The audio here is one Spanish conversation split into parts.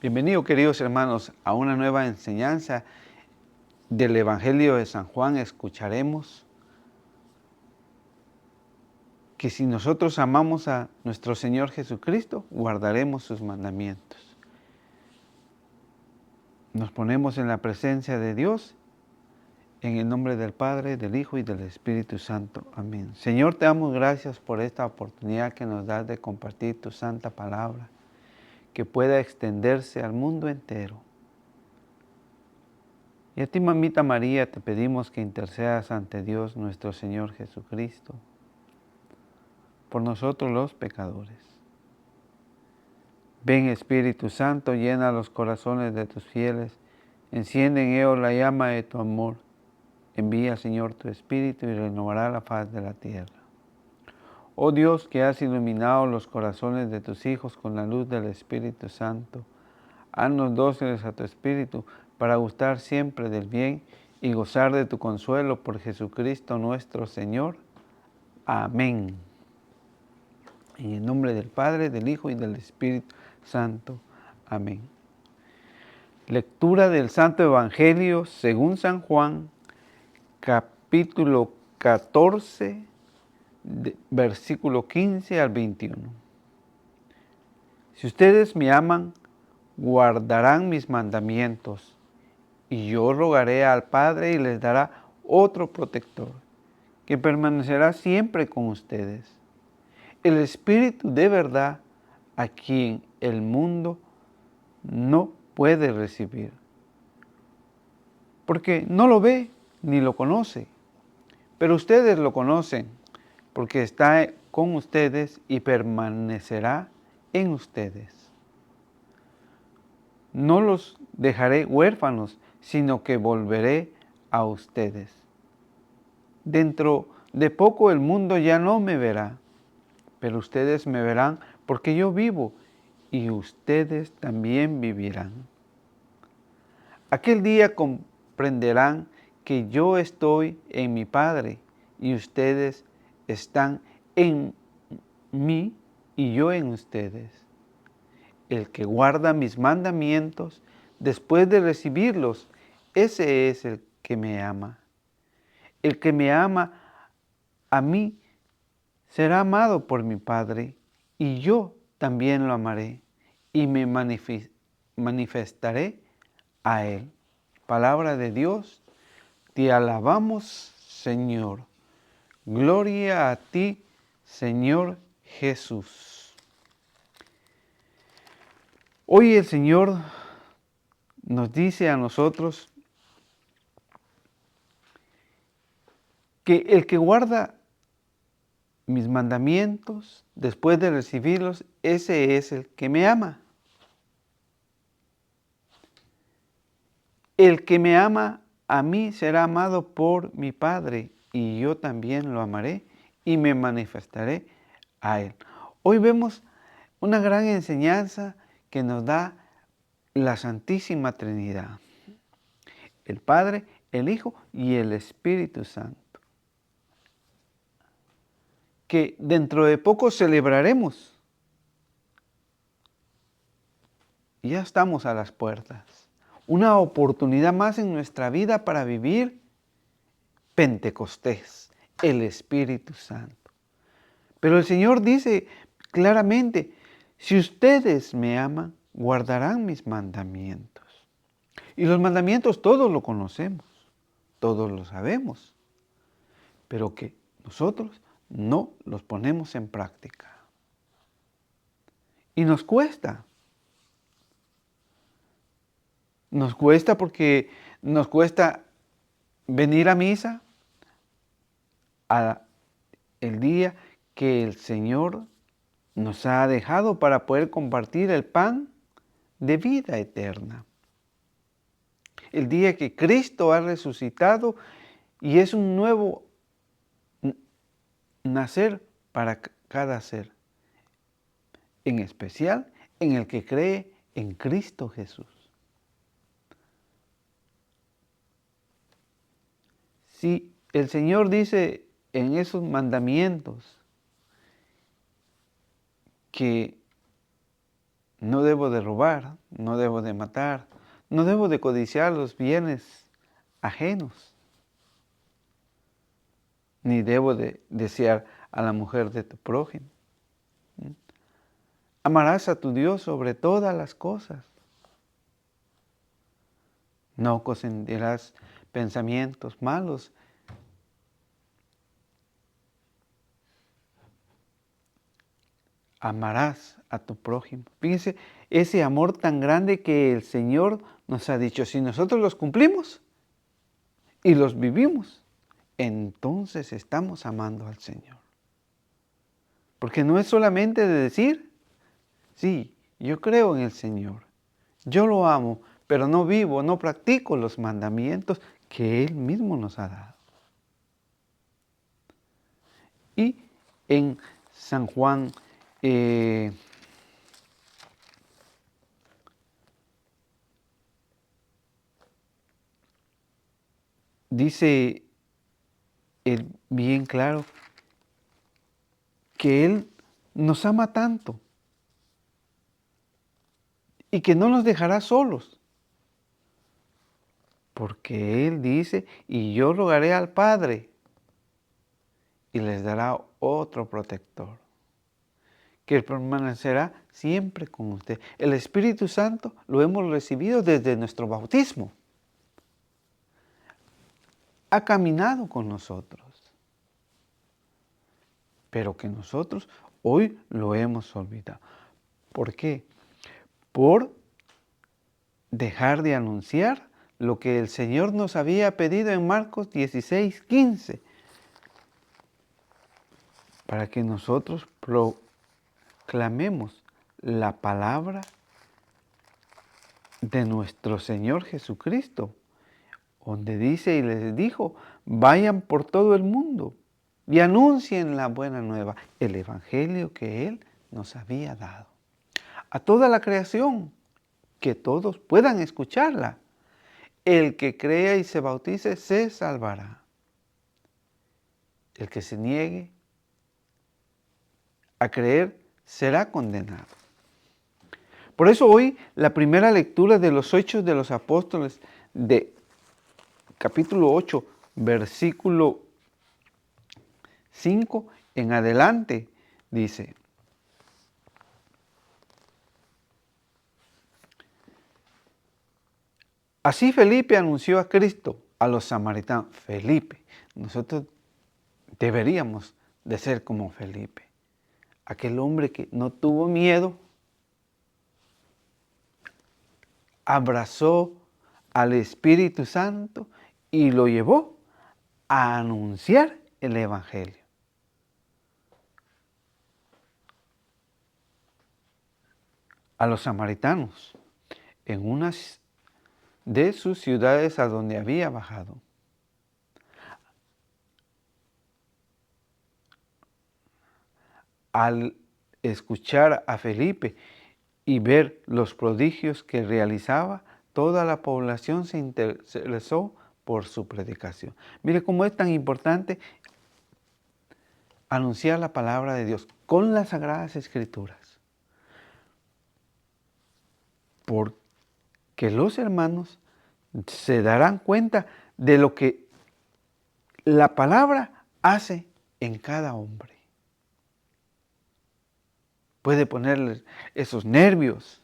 Bienvenidos, queridos hermanos, a una nueva enseñanza del Evangelio de San Juan. Escucharemos que si nosotros amamos a nuestro Señor Jesucristo, guardaremos sus mandamientos. Nos ponemos en la presencia de Dios, en el nombre del Padre, del Hijo y del Espíritu Santo. Amén. Señor, te damos gracias por esta oportunidad que nos das de compartir tu santa palabra, que pueda extenderse al mundo entero. Y a ti, mamita María, te pedimos que intercedas ante Dios nuestro Señor Jesucristo por nosotros los pecadores. Ven, Espíritu Santo, llena los corazones de tus fieles, enciende en ellos la llama de tu amor. Envía, Señor, tu Espíritu y renovará la faz de la tierra. Oh Dios, que has iluminado los corazones de tus hijos con la luz del Espíritu Santo, haznos dóciles a tu Espíritu para gustar siempre del bien y gozar de tu consuelo por Jesucristo nuestro Señor. Amén. En el nombre del Padre, del Hijo y del Espíritu Santo. Amén. Lectura del Santo Evangelio según San Juan, capítulo 14, versículo 15 al 21. Si ustedes me aman, guardarán mis mandamientos, y yo rogaré al Padre y les dará otro protector, que permanecerá siempre con ustedes. El Espíritu de verdad, a quien el mundo no puede recibir, porque no lo ve ni lo conoce, pero ustedes lo conocen, porque está con ustedes y permanecerá en ustedes. No los dejaré huérfanos, sino que volveré a ustedes. Dentro de poco el mundo ya no me verá, pero ustedes me verán porque yo vivo y ustedes también vivirán. Aquel día comprenderán que yo estoy en mi Padre y ustedes están en mí y yo en ustedes. El que guarda mis mandamientos después de recibirlos, ese es el que me ama. El que me ama a mí será amado por mi Padre, y yo también lo amaré y me manifestaré a él. Palabra de Dios, te alabamos, Señor. Gloria a ti, Señor Jesús. Hoy el Señor nos dice a nosotros que el que guarda mis mandamientos después de recibirlos, ese es el que me ama. El que me ama a mí será amado por mi Padre, y yo también lo amaré y me manifestaré a él. Hoy vemos una gran enseñanza que nos da la Santísima Trinidad, el Padre, el Hijo y el Espíritu Santo, que dentro de poco celebraremos. Ya estamos a las puertas. Una oportunidad más en nuestra vida para vivir Pentecostés, el Espíritu Santo. Pero el Señor dice claramente, si ustedes me aman, guardarán mis mandamientos. Y los mandamientos todos lo conocemos, todos lo sabemos, pero que nosotros no los ponemos en práctica. Y nos cuesta. Nos cuesta porque nos cuesta venir a misa el día que el Señor nos ha dejado para poder compartir el pan de vida eterna. El día que Cristo ha resucitado y es un nuevo nacer para cada ser, en especial en el que cree en Cristo Jesús. Si el Señor dice en esos mandamientos que no debo de robar, no debo de matar, no debo de codiciar los bienes ajenos, ni debo de desear a la mujer de tu prójimo. Amarás a tu Dios sobre todas las cosas. No consentirás pensamientos malos. Amarás a tu prójimo. Fíjense, ese amor tan grande que el Señor nos ha dicho, si nosotros los cumplimos y los vivimos, entonces estamos amando al Señor. Porque no es solamente de decir, sí, yo creo en el Señor, yo lo amo, pero no vivo, no practico los mandamientos que Él mismo nos ha dado. Y en San Juan dice él bien claro que Él nos ama tanto y que no nos dejará solos. Porque Él dice, y yo rogaré al Padre y les dará otro protector, que permanecerá siempre con usted. El Espíritu Santo lo hemos recibido desde nuestro bautismo. Ha caminado con nosotros, pero que nosotros hoy lo hemos olvidado. ¿Por qué? Por dejar de anunciar lo que el Señor nos había pedido en Marcos 16:15, para que nosotros proclamemos la palabra de nuestro Señor Jesucristo, donde dice y les dijo, vayan por todo el mundo y anuncien la buena nueva, el evangelio que Él nos había dado. A toda la creación, que todos puedan escucharla. El que crea y se bautice se salvará. El que se niegue a creer será condenado. Por eso hoy la primera lectura de los Hechos de los Apóstoles de capítulo 8, versículo 5 en adelante, dice: así Felipe anunció a Cristo a los samaritanos. Felipe, nosotros deberíamos de ser como Felipe, aquel hombre que no tuvo miedo, abrazó al Espíritu Santo y lo llevó a anunciar el Evangelio. A los samaritanos, en una de sus ciudades a donde había bajado. Al escuchar a Felipe y ver los prodigios que realizaba, toda la población se interesó por su predicación. Mire cómo es tan importante anunciar la palabra de Dios con las Sagradas Escrituras. Porque los hermanos se darán cuenta de lo que la palabra hace en cada hombre. Puede ponerles esos nervios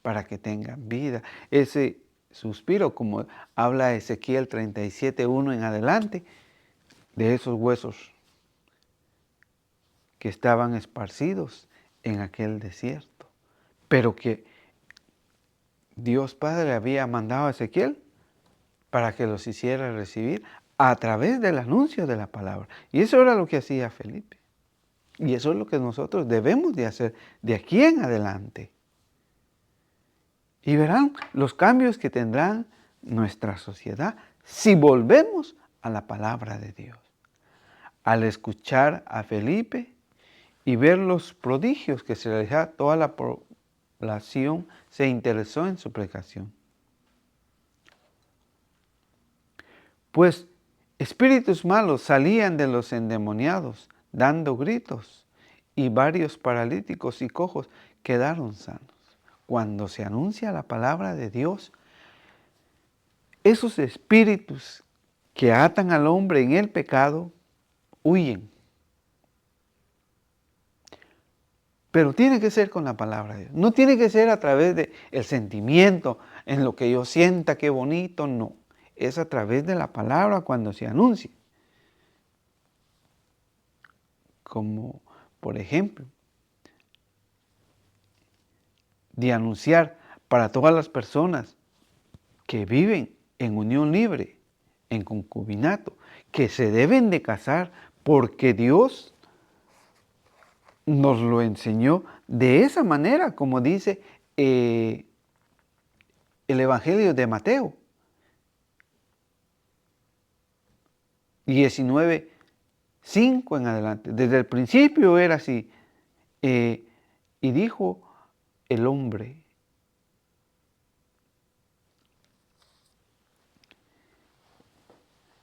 para que tengan vida, ese suspiro, como habla Ezequiel 37:1 en adelante, de esos huesos que estaban esparcidos en aquel desierto, pero que Dios Padre había mandado a Ezequiel para que los hiciera recibir a través del anuncio de la palabra. Y eso era lo que hacía Felipe. Y eso es lo que nosotros debemos de hacer de aquí en adelante. Y verán los cambios que tendrá nuestra sociedad si volvemos a la palabra de Dios. Al escuchar a Felipe y ver los prodigios que se realizaban, toda la población se interesó en su predicación. Pues espíritus malos salían de los endemoniados dando gritos, y varios paralíticos y cojos quedaron sanos. cuando se anuncia la palabra de Dios, esos espíritus que atan al hombre en el pecado huyen. Pero tiene que ser con la palabra de Dios. No tiene que ser a través del sentimiento, en lo que yo sienta, qué bonito, no. Es a través de la palabra cuando se anuncia. Como, por ejemplo, de anunciar para todas las personas que viven en unión libre, en concubinato, que se deben de casar porque Dios nos lo enseñó de esa manera, como dice el Evangelio de Mateo 19:5 en adelante. Desde el principio era así. Y dijo el hombre: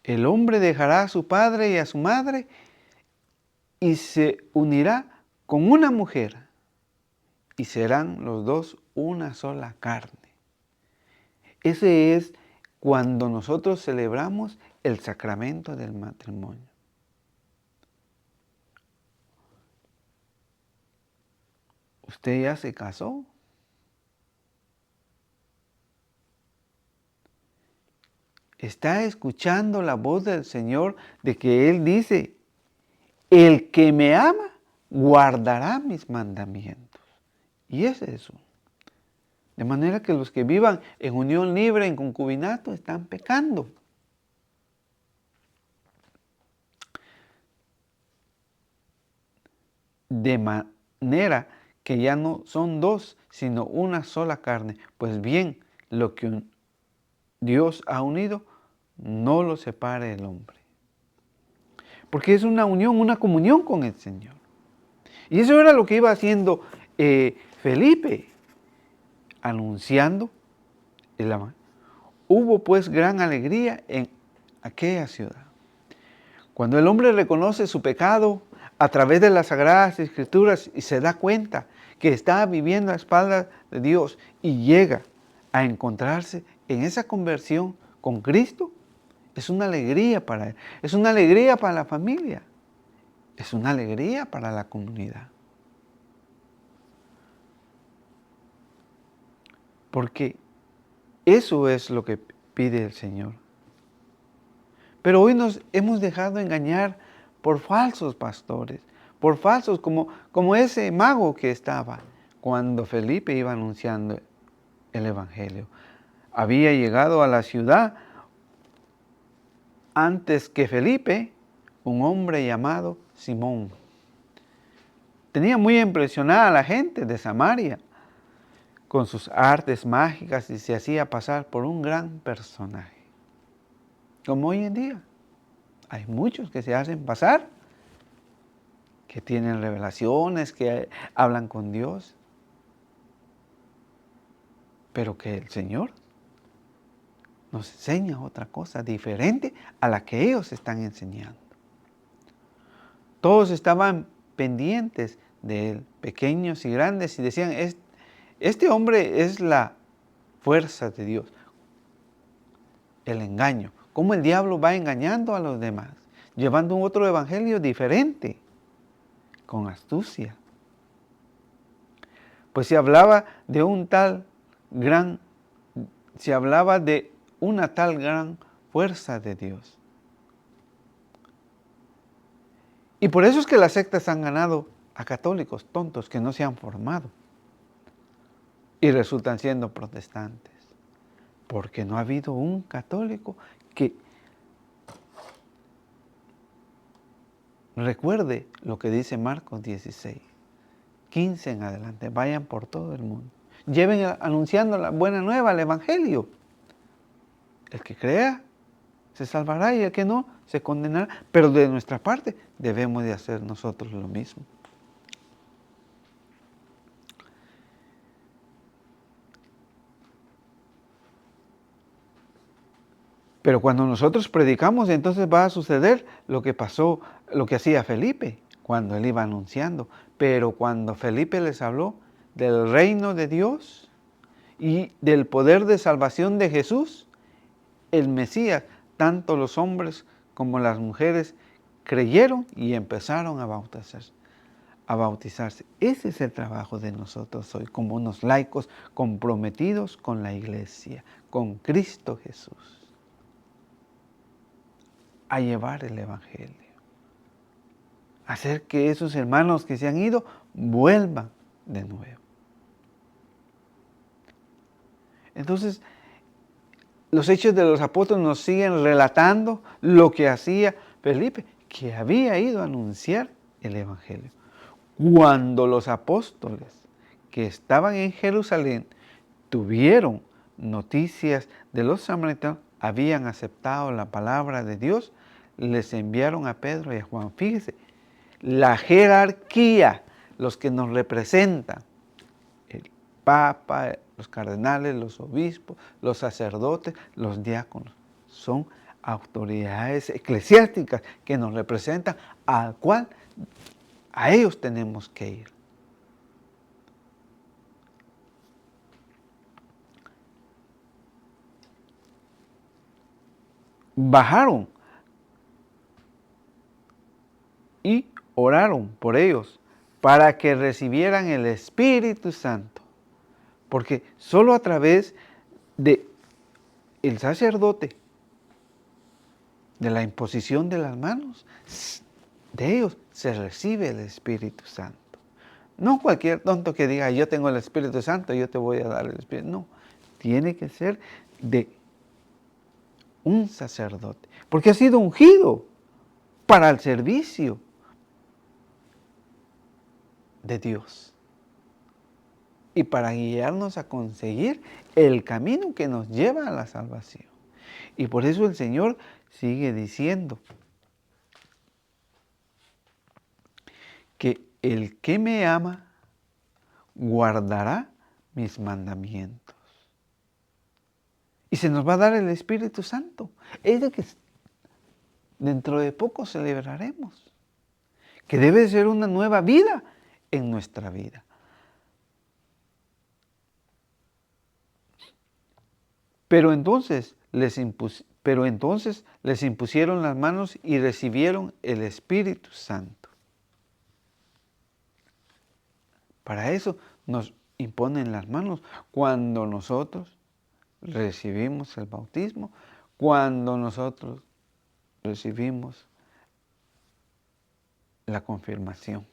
el hombre dejará a su padre y a su madre y se unirá con una mujer y serán los dos una sola carne. Ese es cuando nosotros celebramos el sacramento del matrimonio. ¿Usted ya se casó? Está escuchando la voz del Señor de que Él dice: el que me ama guardará mis mandamientos. Y es eso. De manera que los que vivan en unión libre, en concubinato, están pecando. De manera que ya no son dos, sino una sola carne. Pues bien, lo que Dios ha unido, no lo separe el hombre. Porque es una unión, una comunión con el Señor. Y eso era lo que iba haciendo Felipe, anunciando el amor. Hubo pues gran alegría en aquella ciudad. Cuando el hombre reconoce su pecado a través de las Sagradas Escrituras y se da cuenta que está viviendo a espaldas de Dios y llega a encontrarse en esa conversión con Cristo, es una alegría para él, es una alegría para la familia, es una alegría para la comunidad. Porque eso es lo que pide el Señor. Pero hoy nos hemos dejado engañar por falsos pastores, por falsos, como ese mago que estaba cuando Felipe iba anunciando el Evangelio. Había llegado a la ciudad antes que Felipe un hombre llamado Simón. Tenía muy impresionada a la gente de Samaria con sus artes mágicas y se hacía pasar por un gran personaje. Como hoy en día, hay muchos que se hacen pasar, que tienen revelaciones, que hablan con Dios, pero que el Señor nos enseña otra cosa diferente a la que ellos están enseñando. Todos estaban pendientes de él, pequeños y grandes, y decían: este hombre es la fuerza de Dios. El engaño. Cómo el diablo va engañando a los demás, llevando un otro evangelio diferente, con astucia. Pues se hablaba de una tal gran fuerza de Dios. Y por eso es que las sectas han ganado a católicos tontos que no se han formado y resultan siendo protestantes, porque no ha habido un católico que recuerde lo que dice Marcos 16:15 en adelante. Vayan por todo el mundo, lleven anunciando la buena nueva, el evangelio. El que crea se salvará y el que no se condenará. Pero de nuestra parte debemos de hacer nosotros lo mismo. Pero cuando nosotros predicamos, entonces va a suceder lo que pasó, lo que hacía Felipe cuando él iba anunciando. Pero cuando Felipe les habló del reino de Dios, y del poder de salvación de Jesús, el Mesías, tanto los hombres como las mujeres creyeron y empezaron a bautizarse. Ese es el trabajo de nosotros hoy, como unos laicos comprometidos con la Iglesia, con Cristo Jesús, a llevar el Evangelio, hacer que esos hermanos que se han ido vuelvan de nuevo. Entonces, los Hechos de los Apóstoles nos siguen relatando lo que hacía Felipe, que había ido a anunciar el Evangelio. Cuando los apóstoles que estaban en Jerusalén tuvieron noticias de los samaritanos, habían aceptado la palabra de Dios, les enviaron a Pedro y a Juan. Fíjese, la jerarquía, los que nos representan, el Papa, los cardenales, los obispos, los sacerdotes, los diáconos, son autoridades eclesiásticas que nos representan, al cual a ellos tenemos que ir. Bajaron y oraron por ellos para que recibieran el Espíritu Santo. Porque solo a través de el sacerdote, de la imposición de las manos, de ellos se recibe el Espíritu Santo. No cualquier tonto que diga, yo tengo el Espíritu Santo, yo te voy a dar el Espíritu. No, tiene que ser de un sacerdote, porque ha sido ungido para el servicio de Dios y para guiarnos a conseguir el camino que nos lleva a la salvación. Y por eso el Señor sigue diciendo que el que me ama guardará mis mandamientos. Y se nos va a dar el Espíritu Santo. Es de que dentro de poco celebraremos. Que debe ser una nueva vida en nuestra vida. Pero entonces les impusieron las manos y recibieron el Espíritu Santo. Para eso nos imponen las manos cuando nosotros recibimos el bautismo, cuando nosotros recibimos la confirmación.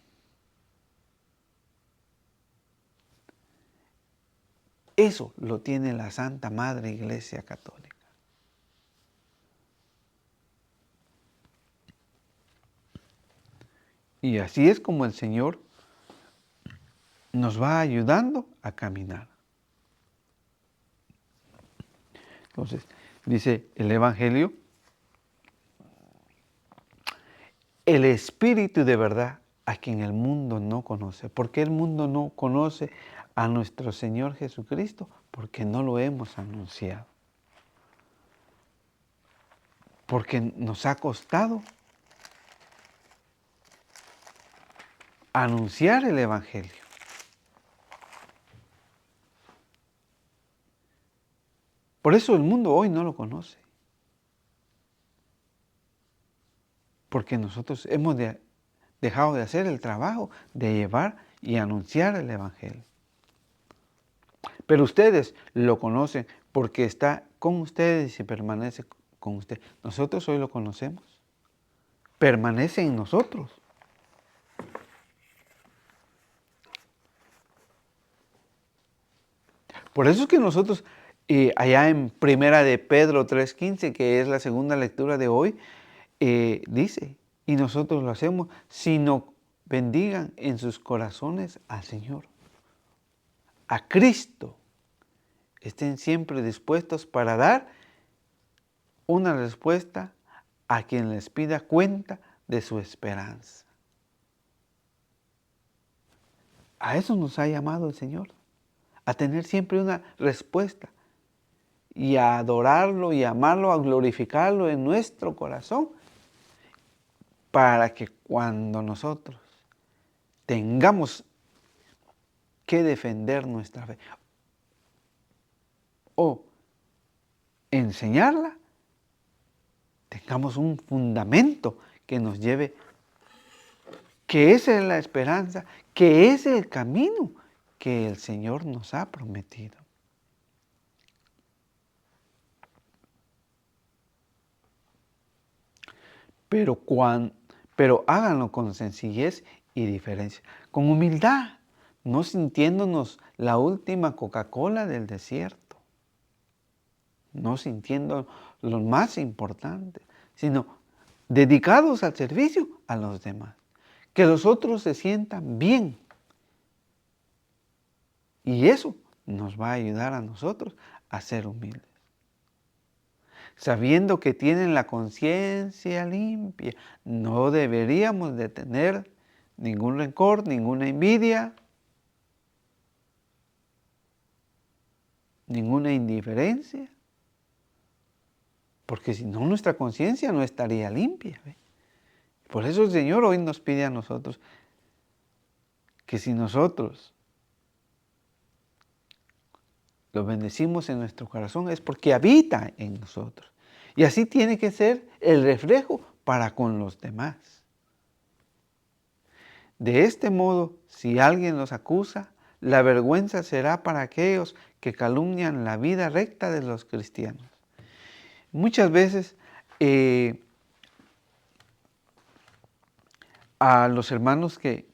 Eso lo tiene la Santa Madre Iglesia Católica. Y así es como el Señor nos va ayudando a caminar. Entonces, dice el Evangelio, el Espíritu de verdad a quien el mundo no conoce. ¿Por qué el mundo no conoce a nuestro Señor Jesucristo? Porque no lo hemos anunciado. Porque nos ha costado anunciar el Evangelio. Por eso el mundo hoy no lo conoce. Porque nosotros hemos dejado de hacer el trabajo de llevar y anunciar el Evangelio. Pero ustedes lo conocen porque está con ustedes y permanece con ustedes. Nosotros hoy lo conocemos. Permanece en nosotros. Por eso es que nosotros, allá en Primera de Pedro 3:15, que es la segunda lectura de hoy, dice, y nosotros lo hacemos, sino bendigan en sus corazones al Señor, a Cristo. Estén siempre dispuestos para dar una respuesta a quien les pida cuenta de su esperanza. A eso nos ha llamado el Señor, a tener siempre una respuesta y a adorarlo y a amarlo, a glorificarlo en nuestro corazón, para que cuando nosotros tengamos que defender nuestra fe, o enseñarla, tengamos un fundamento que nos lleve, que esa es la esperanza, que ese es el camino que el Señor nos ha prometido. Pero háganlo con sencillez y diferencia, con humildad, no sintiéndonos la última Coca-Cola del desierto, no sintiendo lo más importante, sino dedicados al servicio a los demás, que los otros se sientan bien. Y eso nos va a ayudar a nosotros a ser humildes. Sabiendo que tienen la conciencia limpia, no deberíamos de tener ningún rencor, ninguna envidia, ninguna indiferencia, porque si no nuestra conciencia no estaría limpia. ¿Ve? Por eso el Señor hoy nos pide a nosotros que si nosotros lo bendecimos en nuestro corazón es porque habita en nosotros. Y así tiene que ser el reflejo para con los demás. De este modo, si alguien los acusa, la vergüenza será para aquellos que calumnian la vida recta de los cristianos. Muchas veces a los hermanos que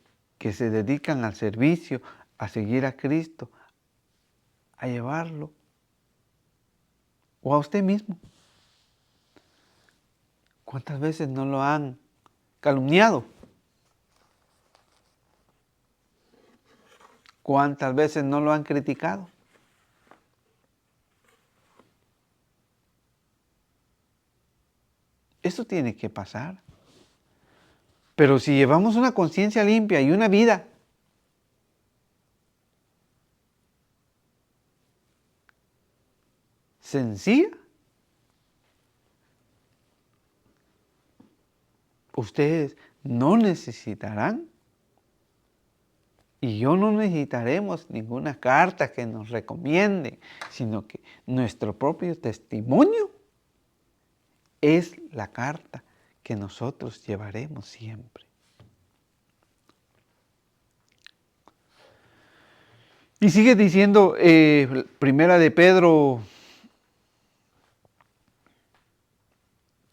se dedican al servicio, a seguir a Cristo, a llevarlo, o a usted mismo, ¿cuántas veces no lo han calumniado? ¿Cuántas veces no lo han criticado? Eso tiene que pasar. Pero si llevamos una conciencia limpia y una vida sencilla, ustedes no necesitarán y yo no necesitaremos ninguna carta que nos recomiende, sino que nuestro propio testimonio es la carta que nosotros llevaremos siempre. Y sigue diciendo Primera de Pedro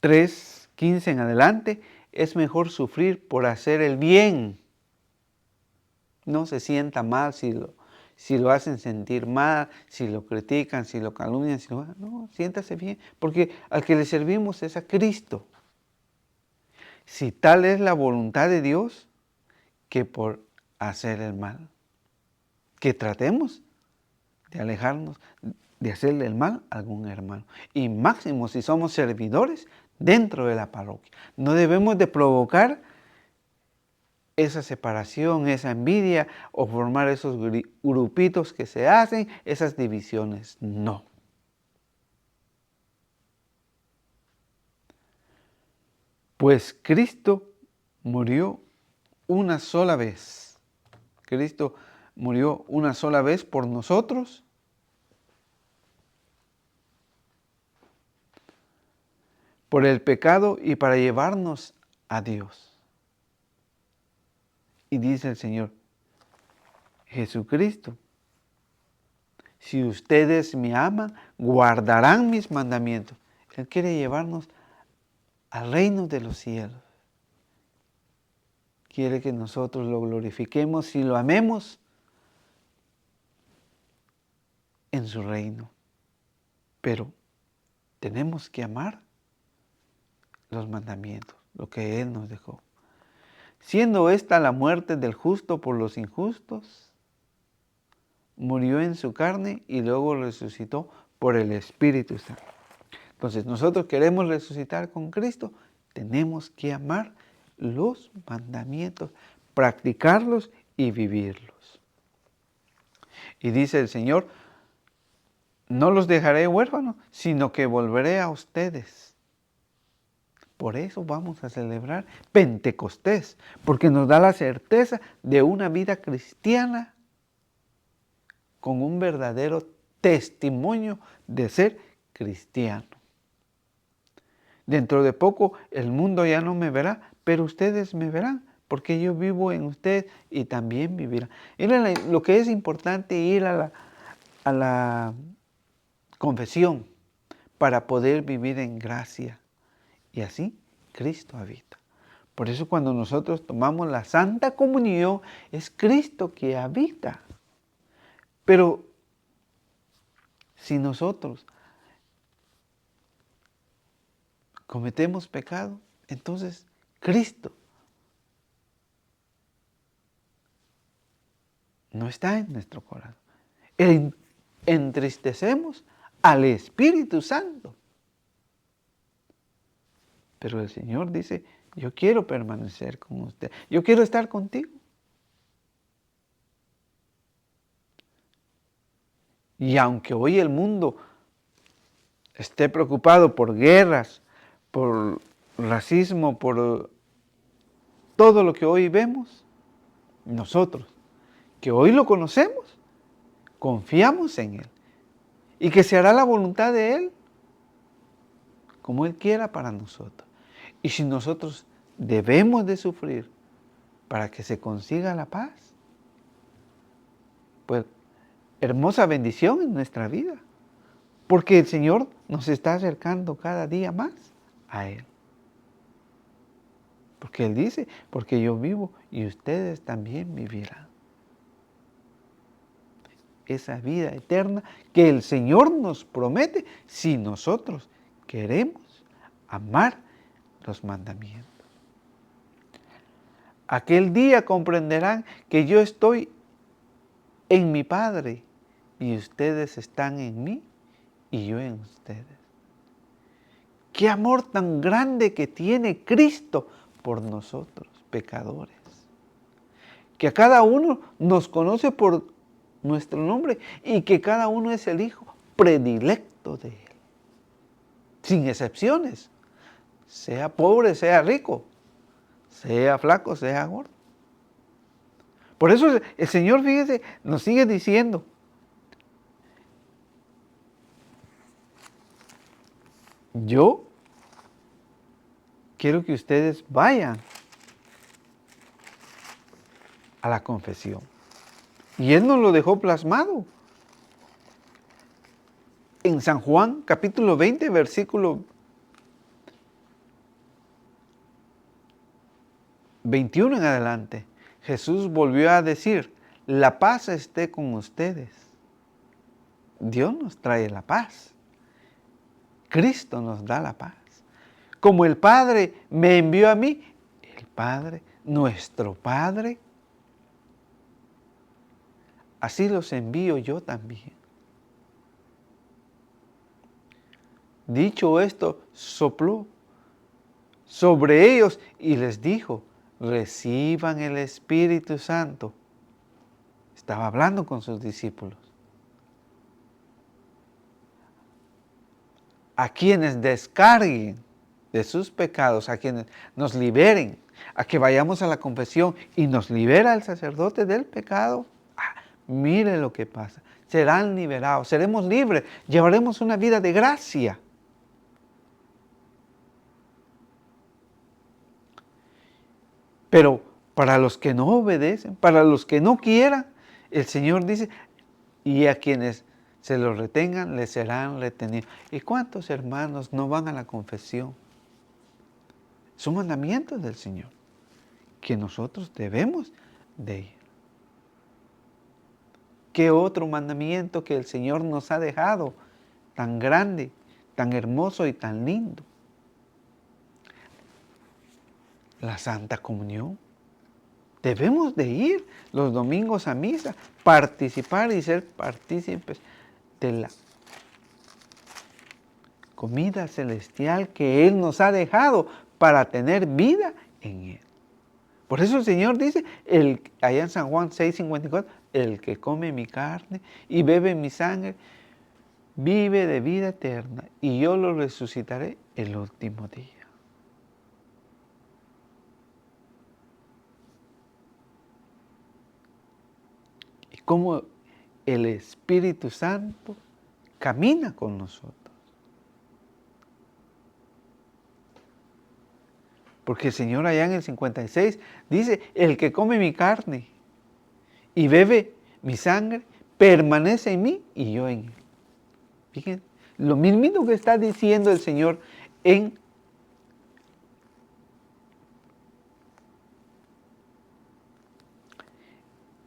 3:15 en adelante, es mejor sufrir por hacer el bien. No se sienta mal si lo hacen sentir mal, si lo critican, si lo calumnian, no, siéntase bien, porque al que le servimos es a Cristo. Si tal es la voluntad de Dios, que por hacer el mal, que tratemos de alejarnos de hacerle el mal a algún hermano. Y máximo si somos servidores dentro de la parroquia. No debemos de provocar esa separación, esa envidia o formar esos grupitos que se hacen, esas divisiones. No. Pues Cristo murió una sola vez. Cristo murió una sola vez por nosotros. Por el pecado y para llevarnos a Dios. Y dice el Señor, Jesucristo, si ustedes me aman, guardarán mis mandamientos. Él quiere llevarnos al reino de los cielos. Quiere que nosotros lo glorifiquemos y lo amemos en su reino. Pero tenemos que amar los mandamientos, lo que Él nos dejó. Siendo esta la muerte del justo por los injustos, murió en su carne y luego resucitó por el Espíritu Santo. Entonces, nosotros queremos resucitar con Cristo, tenemos que amar los mandamientos, practicarlos y vivirlos. Y dice el Señor, no los dejaré huérfanos, sino que volveré a ustedes. Por eso vamos a celebrar Pentecostés, porque nos da la certeza de una vida cristiana con un verdadero testimonio de ser cristiano. Dentro de poco el mundo ya no me verá, pero ustedes me verán, porque yo vivo en ustedes y también vivirán. Miren lo que es importante, ir a la confesión para poder vivir en gracia. Y así Cristo habita. Por eso cuando nosotros tomamos la Santa Comunión, es Cristo que habita. Pero si nosotros cometemos pecado, entonces Cristo no está en nuestro corazón. Entristecemos al Espíritu Santo. Pero el Señor dice, yo quiero permanecer con usted. Yo quiero estar contigo. Y aunque hoy el mundo esté preocupado por guerras, por racismo, por todo lo que hoy vemos, nosotros, que hoy lo conocemos, confiamos en Él. Y que se hará la voluntad de Él, como Él quiera para nosotros. Y si nosotros debemos de sufrir para que se consiga la paz, pues hermosa bendición en nuestra vida. Porque el Señor nos está acercando cada día más a Él. Porque Él dice, porque yo vivo y ustedes también vivirán. Esa vida eterna que el Señor nos promete si nosotros queremos amar los mandamientos. Aquel día comprenderán que yo estoy en mi Padre y ustedes están en mí y yo en ustedes. Qué amor tan grande que tiene Cristo por nosotros, pecadores. Que a cada uno nos conoce por nuestro nombre y que cada uno es el hijo predilecto de Él. Sin excepciones. Sea pobre, sea rico. Sea flaco, sea gordo. Por eso el Señor, fíjese, nos sigue diciendo, yo quiero que ustedes vayan a la confesión. Y Él nos lo dejó plasmado. En San Juan, capítulo 20, versículo 21 en adelante, Jesús volvió a decir, la paz esté con ustedes. Dios nos trae la paz. Cristo nos da la paz. Como el Padre me envió a mí, el Padre, nuestro Padre, así los envío yo también. Dicho esto, sopló sobre ellos y les dijo, reciban el Espíritu Santo. Estaba hablando con sus discípulos. A quienes descarguen de sus pecados, a quienes nos liberen, a que vayamos a la confesión y nos libera el sacerdote del pecado. Mire lo que pasa. Serán liberados, seremos libres, llevaremos una vida de gracia. Pero para los que no obedecen, para los que no quieran, el Señor dice, y a quienes se los retengan, les serán retenidos. ¿Y cuántos hermanos no van a la confesión? Son mandamientos del Señor, que nosotros debemos de ir. ¿Qué otro mandamiento que el Señor nos ha dejado tan grande, tan hermoso y tan lindo? La Santa Comunión. Debemos de ir los domingos a misa, participar y ser partícipes de la comida celestial que Él nos ha dejado para tener vida en Él. Por eso el Señor dice, allá en San Juan 6:54, el que come mi carne y bebe mi sangre, vive de vida eterna y yo lo resucitaré el último día. Y como el Espíritu Santo camina con nosotros. Porque el Señor allá en el 56 dice, el que come mi carne y bebe mi sangre, permanece en mí y yo en él. Fíjense, lo mismo que está diciendo el Señor en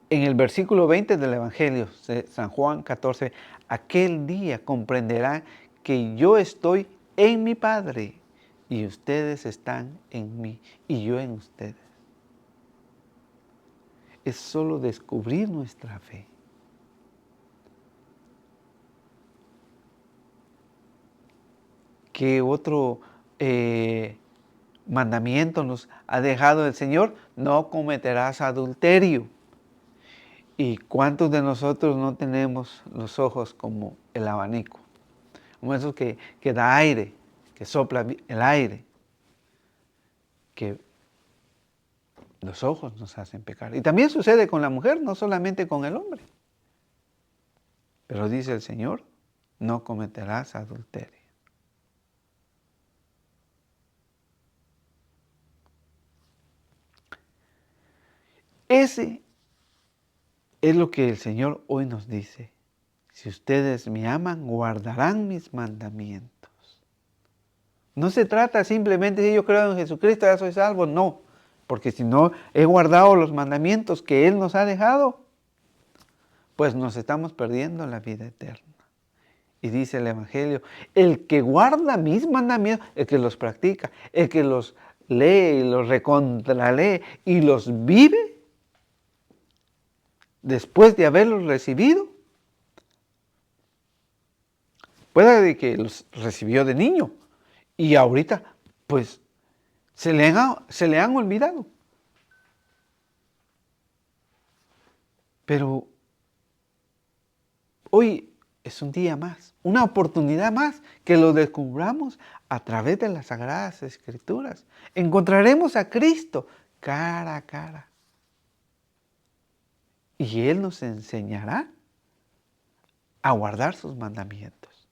el versículo 20 del Evangelio de San Juan 14, aquel día comprenderán que yo estoy en mi Padre y ustedes están en mí y yo en ustedes. Es solo descubrir nuestra fe. ¿Qué otro mandamiento nos ha dejado el Señor? No cometerás adulterio. ¿Y cuántos de nosotros no tenemos los ojos como el abanico? Como esos que da aire, que sopla el aire, que los ojos nos hacen pecar. Y también sucede con la mujer, no solamente con el hombre. Pero dice el Señor, no cometerás adulterio. Ese es lo que el Señor hoy nos dice. Si ustedes me aman, guardarán mis mandamientos. No se trata simplemente de yo creo en Jesucristo, ya soy salvo. No, porque si no he guardado los mandamientos que Él nos ha dejado, pues nos estamos perdiendo la vida eterna. Y dice el Evangelio, el que guarda mis mandamientos, el que los practica, el que los lee y los recontralee y los vive, después de haberlos recibido, puede que los recibió de niño y ahorita pues se le han olvidado. Pero hoy es un día más, una oportunidad más que lo descubramos a través de las Sagradas Escrituras. Encontraremos a Cristo cara a cara. Y Él nos enseñará a guardar sus mandamientos,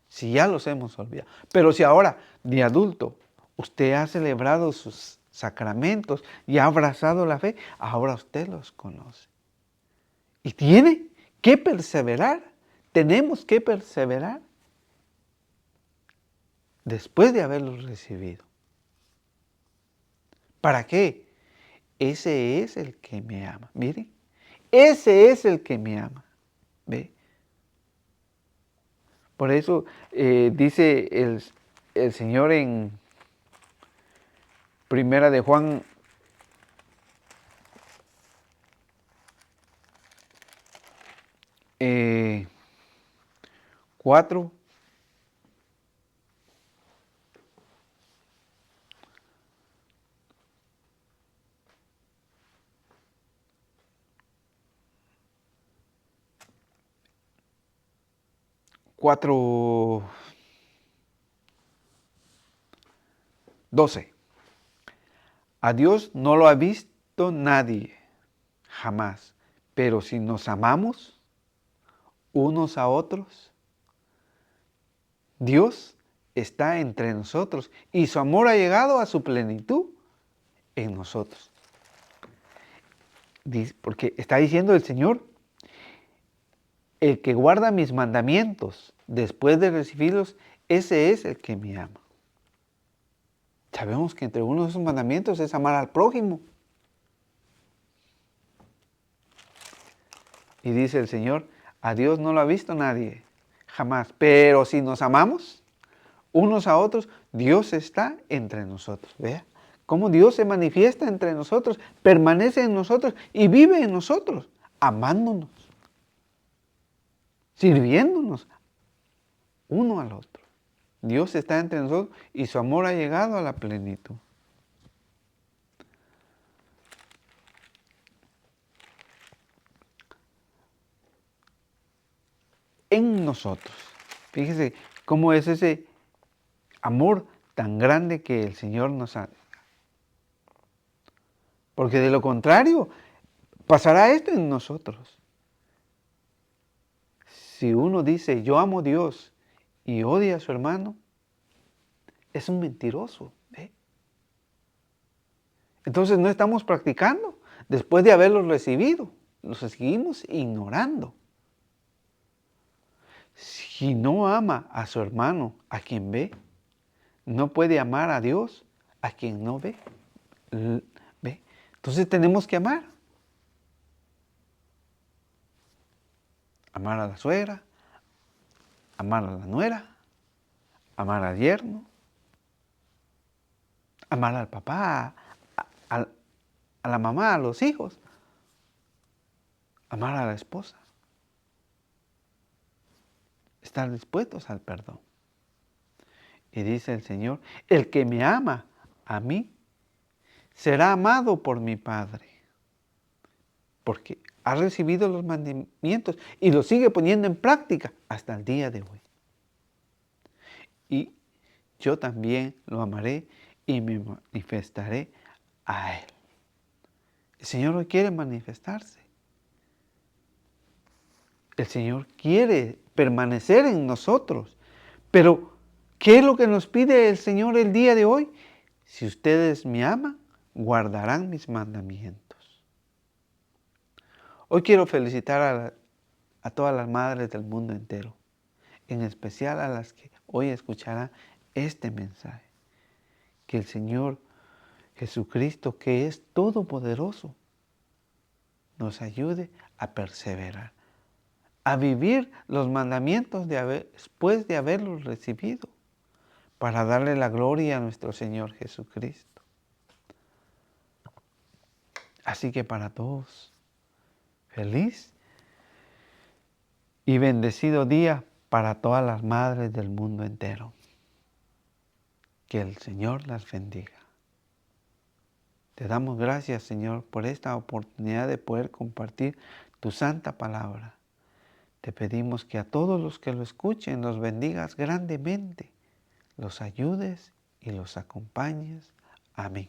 si ya los hemos olvidado. Pero si ahora, de adulto, usted ha celebrado sus sacramentos y ha abrazado la fe, ahora usted los conoce. Y tiene que perseverar, tenemos que perseverar después de haberlos recibido. ¿Para qué? Ese es el que me ama. Miren, ese es el que me ama. ¿Ve? Por eso dice el Señor en Primera de Juan 4, cuatro 12. A Dios no lo ha visto nadie, jamás. Pero si nos amamos unos a otros, Dios está entre nosotros y su amor ha llegado a su plenitud en nosotros. Porque está diciendo el Señor, el que guarda mis mandamientos después de recibirlos, ese es el que me ama. Sabemos que entre uno de esos mandamientos es amar al prójimo. Y dice el Señor, a Dios no lo ha visto nadie, jamás. Pero si nos amamos unos a otros, Dios está entre nosotros. Vea cómo Dios se manifiesta entre nosotros, permanece en nosotros y vive en nosotros, amándonos, sirviéndonos uno al otro. Dios está entre nosotros y su amor ha llegado a la plenitud. En nosotros. Fíjese cómo es ese amor tan grande que el Señor nos ha. Porque de lo contrario, pasará esto en nosotros. Si uno dice, yo amo a Dios y odia a su hermano, es un mentiroso. ¿Ve? Entonces no estamos practicando después de haberlos recibido. Los seguimos ignorando. Si no ama a su hermano, a quien ve, no puede amar a Dios, a quien no ve. ¿Ve? Entonces tenemos que amar. Amar a la suegra, amar a la nuera, amar al yerno, amar al papá, a la mamá, a los hijos, amar a la esposa. Estar dispuestos al perdón. Y dice el Señor, el que me ama a mí, será amado por mi Padre. Porque ha recibido los mandamientos y los sigue poniendo en práctica hasta el día de hoy. Y yo también lo amaré y me manifestaré a Él. El Señor hoy quiere manifestarse. El Señor quiere permanecer en nosotros. Pero, ¿qué es lo que nos pide el Señor el día de hoy? Si ustedes me aman, guardarán mis mandamientos. Hoy quiero felicitar a todas las madres del mundo entero, en especial a las que hoy escucharán este mensaje. Que el Señor Jesucristo, que es todopoderoso, nos ayude a perseverar, a vivir los mandamientos después de haberlos recibido, para darle la gloria a nuestro Señor Jesucristo. Así que para todos, feliz y bendecido día para todas las madres del mundo entero. Que el Señor las bendiga. Te damos gracias, Señor, por esta oportunidad de poder compartir tu santa palabra. Te pedimos que a todos los que lo escuchen los bendigas grandemente, los ayudes y los acompañes. Amén.